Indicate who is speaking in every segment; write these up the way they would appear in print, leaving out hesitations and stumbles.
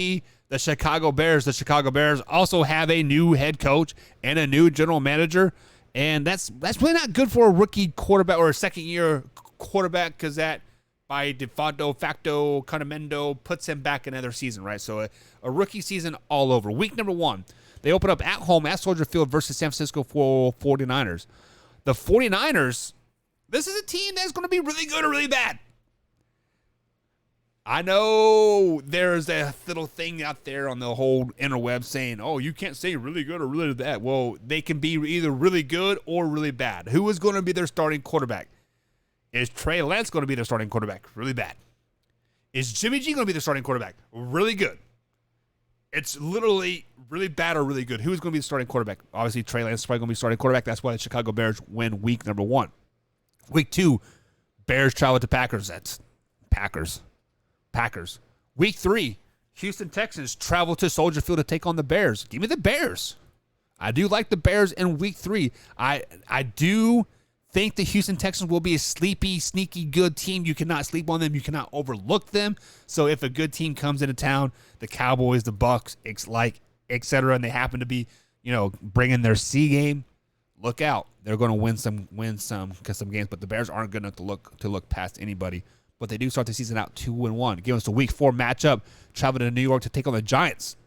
Speaker 1: the Chicago Bears. The Chicago Bears also have a new head coach and a new general manager, and that's really not good for a rookie quarterback or a second-year quarterback, because that by facto condimento puts him back another season, right? So a rookie season all over. Week number 1, they open up at home at Soldier Field versus San Francisco 49ers. The 49ers, this is a team that's going to be really good or really bad. I know there's a little thing out there on the whole interweb saying, oh, you can't say really good or really bad. Well, they can be either really good or really bad. Who is going to be their starting quarterback? Is Trey Lance going to be their starting quarterback? Really bad. Is Jimmy G going to be their starting quarterback? Really good. It's literally really bad or really good. Who's going to be the starting quarterback? Obviously, Trey Lance is probably going to be starting quarterback. That's why the Chicago Bears win week number 1. Week 2, Bears travel to Packers. That's Packers. Week 3, Houston Texans travel to Soldier Field to take on the Bears. Give me the Bears. I do like the Bears in week 3. I do think the Houston Texans will be a sleepy, sneaky good team. You cannot sleep on them. You cannot overlook them. So if a good team comes into town, the Cowboys, the Bucks, etc., and they happen to be, bringing their C game, look out. They're going to win some games, but the Bears aren't good enough to look past anybody. But they do start the season out 2-1. Give us a week 4 matchup. Travel to New York to take on the Giants.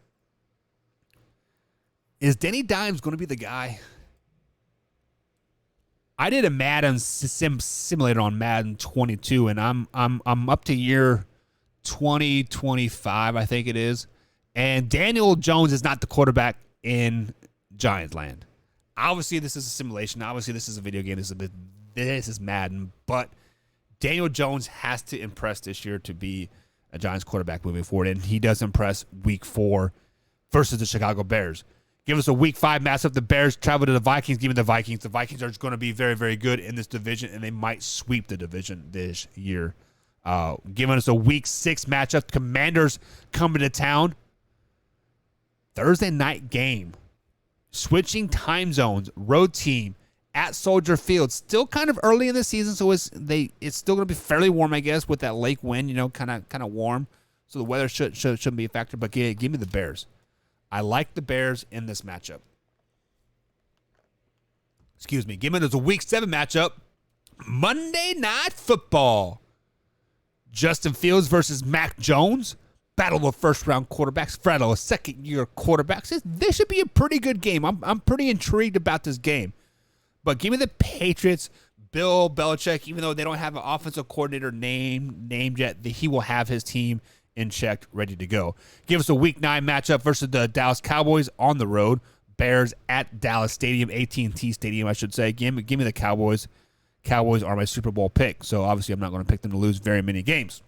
Speaker 1: Is Danny Dimes going to be the guy? I did a Madden simulator on Madden 22, and I'm up to year 2025, I think it is. And Daniel Jones is not the quarterback in Giants land. Obviously, this is a simulation. Obviously, this is a video game. This is Madden, but Daniel Jones has to impress this year to be a Giants quarterback moving forward, and he does impress week 4 versus the Chicago Bears. Give us a week 5 matchup. The Bears travel to the Vikings. Give me the Vikings. The Vikings are going to be very, very good in this division, and they might sweep the division this year. Giving us a week 6 matchup. Commanders coming to town. Thursday night game. Switching time zones. Road team. At Soldier Field, still kind of early in the season, so it's still going to be fairly warm, I guess, with that lake wind, kind of warm. So the weather shouldn't be a factor. But give me the Bears. I like the Bears in this matchup. Excuse me. Give me a week 7 matchup. Monday Night Football. Justin Fields versus Mac Jones. Battle of first-round quarterbacks. Battle of second-year quarterbacks. This should be a pretty good game. I'm pretty intrigued about this game. But give me the Patriots, Bill Belichick, even though they don't have an offensive coordinator named yet, he will have his team in check, ready to go. Give us a week 9 matchup versus the Dallas Cowboys on the road. Bears at Dallas Stadium, AT&T Stadium, I should say. Give me the Cowboys. Cowboys are my Super Bowl pick, so obviously I'm not going to pick them to lose very many games.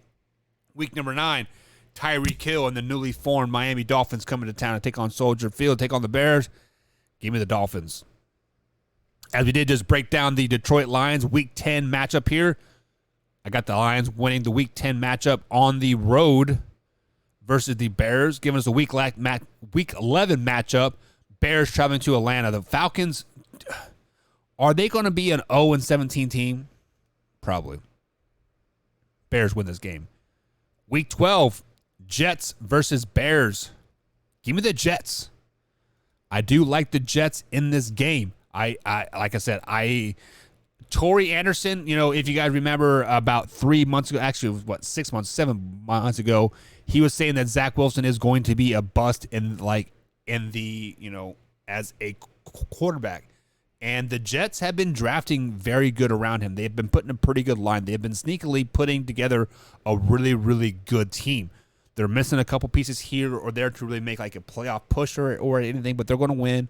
Speaker 1: Week number 9, Tyreek Hill and the newly formed Miami Dolphins coming to town to take on Soldier Field, take on the Bears. Give me the Dolphins. As we did just break down the Detroit Lions week 10 matchup here, I got the Lions winning the week 10 matchup on the road versus the Bears, giving us a week 11 matchup. Bears traveling to Atlanta. The Falcons, are they going to be an 0-17 team? Probably. Bears win this game. Week 12, Jets versus Bears. Give me the Jets. I do like the Jets in this game. Like I said, Torrey Anderson, if you guys remember about 3 months ago, actually, it was 7 months ago, he was saying that Zach Wilson is going to be a bust as a quarterback. And the Jets have been drafting very good around him. They've been putting a pretty good line. They've been sneakily putting together a really, really good team. They're missing a couple pieces here or there to really make like a playoff push or anything, but they're going to win.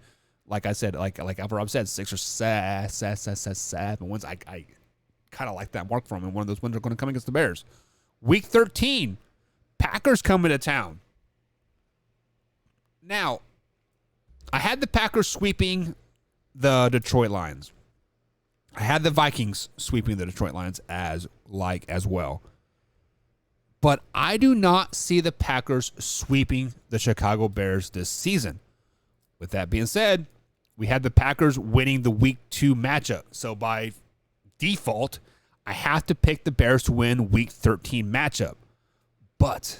Speaker 1: Like I said, like Rob said, 6 or 7 wins. I kind of like that mark from him. One of those wins are going to come against the Bears. Week 13, Packers coming to town. Now, I had the Packers sweeping the Detroit Lions. I had the Vikings sweeping the Detroit Lions as well. But I do not see the Packers sweeping the Chicago Bears this season. With that being said, we had the Packers winning the week 2 matchup. So by default, I have to pick the Bears to win week 13 matchup. But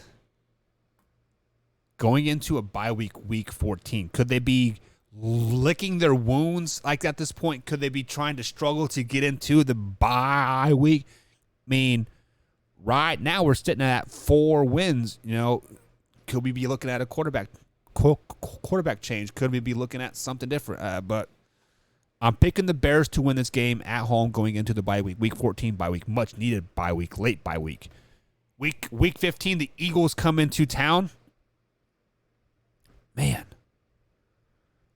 Speaker 1: going into a bye week 14, could they be licking their wounds like at this point? Could they be trying to struggle to get into the bye week? I mean, right now we're sitting at 4 wins. Could we be looking at a quarterback change? Could we be looking at something different? But I'm picking the Bears to win this game at home going into the bye week, week 14 bye week, much needed bye week, late bye week. Week 15, the Eagles come into town. Man,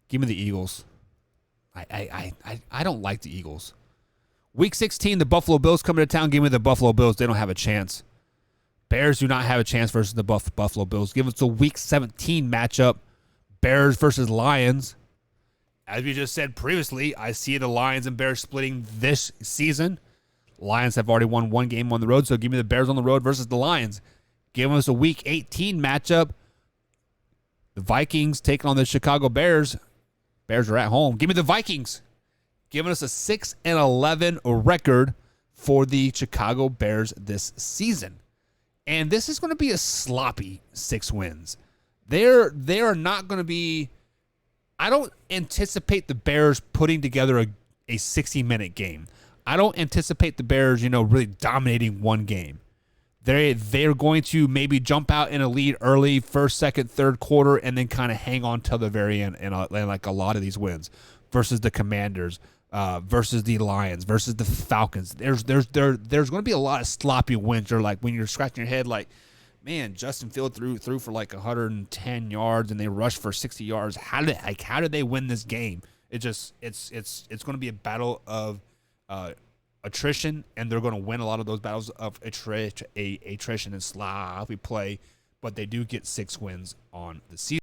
Speaker 1: give me the Eagles. I don't like the Eagles. Week 16, the Buffalo Bills come into town. Give me the Buffalo Bills. They don't have a chance. Bears do not have a chance versus the Buffalo Bills. Give us the Week 17 matchup. Bears versus Lions. As we just said previously, I see the Lions and Bears splitting this season. Lions have already won 1 game on the road, so give me the Bears on the road versus the Lions. Give us a Week 18 matchup. The Vikings taking on the Chicago Bears. Bears are at home. Give me the Vikings. Giving us a 6-11 record for the Chicago Bears this season. And this is going to be a sloppy 6 wins. They are not going to be... I don't anticipate the Bears putting together a 60-minute game. I don't anticipate the Bears, really dominating one game. They're going to maybe jump out in a lead early, first, second, third quarter, and then kind of hang on till the very end. And like a lot of these wins versus the Commanders, versus the Lions, versus the Falcons. There's going to be a lot of sloppy wins. Or like when you're scratching your head, like, man, Justin Fields threw for like 110 yards and they rushed for 60 yards. How did they win this game? It's going to be a battle of attrition, and they're going to win a lot of those battles of attrition and sloppy play, but they do get 6 wins on the season.